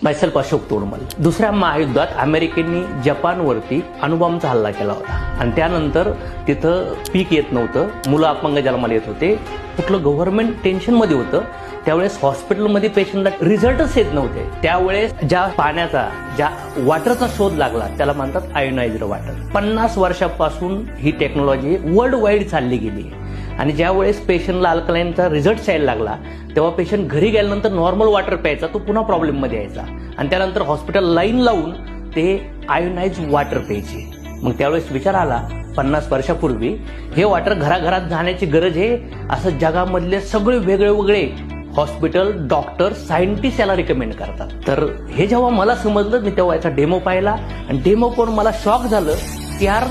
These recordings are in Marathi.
मायसेल्फ अशोक तोडमल. दुसऱ्या महायुद्धात अमेरिकेने जपानवरती अणुबॉम्बचा हल्ला केला होता आणि त्यानंतर तिथं पीक येत नव्हतं, मुलं अपंग जन्माला येत होते, कुठलं गव्हर्नमेंट टेन्शनमध्ये होतं. त्यावेळेस हॉस्पिटलमध्ये पेशंटला रिझल्टच येत नव्हते. त्यावेळेस ज्या पाण्याचा ज्या वॉटरचा शोध लागला त्याला म्हणतात आयोनाइज्ड वॉटर. 50 वर्षापासून ही टेक्नॉलॉजी वर्ल्ड वाईड चालली गेली आणि ज्यावेळेस पेशंटला अल्कलाईनचा रिझल्ट यायला लागला तेव्हा पेशंट घरी गेल्यानंतर नॉर्मल वॉटर प्यायचा, तो पुन्हा प्रॉब्लेममध्ये यायचा आणि त्यानंतर हॉस्पिटल लाईन लावून ते आयोनाइज वॉटर प्यायचे. मग त्यावेळेस विचार आला 50 वर्षापूर्वी हे वॉटर घराघरात जाण्याची गरज आहे, असं जगामधले सगळे वेगळे हॉस्पिटल, डॉक्टर, सायंटिस्ट याला रिकमेंड करतात. तर हे जेव्हा मला समजलं मी तेव्हा याचा डेमो पाहिला आणि डेमो करून मला शॉक झालं की यार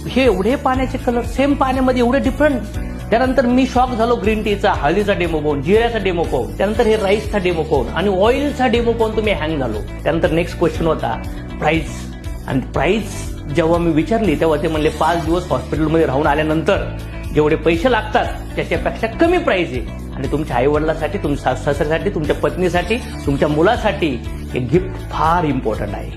हे एवढे पाण्याचे कलर, सेम पाण्यामध्ये एवढे डिफरंट. त्यानंतर मी शॉक झालो ग्रीन टीचा, हळदीचा डेमो पाहून, जिऱ्याचा डेमो पाहून, त्यानंतर हे राईसचा डेमो पाहून आणि ऑइलचा डेमो पाहून तुम्ही हँग झालो. त्यानंतर नेक्स्ट क्वेश्चन होता प्राइस. आणि प्राइस जेव्हा मी विचारली तेव्हा ते म्हणले 5 दिवस हॉस्पिटलमध्ये राहून आल्यानंतर जेवढे पैसे लागतात त्याच्यापेक्षा कमी प्राइस आहे आणि तुमच्या आईवडिलांसाठी, तुमच्या सासऱ्यासाठी, तुमच्या पत्नीसाठी, तुमच्या मुलासाठी हे गिफ्ट फार इम्पॉर्टंट आहे.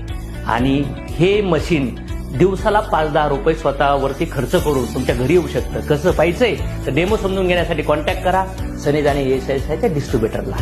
आणि हे मशीन दिवसाला 5-10 रुपये स्वतःवरती खर्च करून तुमच्या घरी येऊ शकतं. कसं पाहिजे तर डेमो समजून घेण्यासाठी कॉन्टॅक्ट करा सनेज आणि एसआयच्या डिस्ट्रीब्युटरला.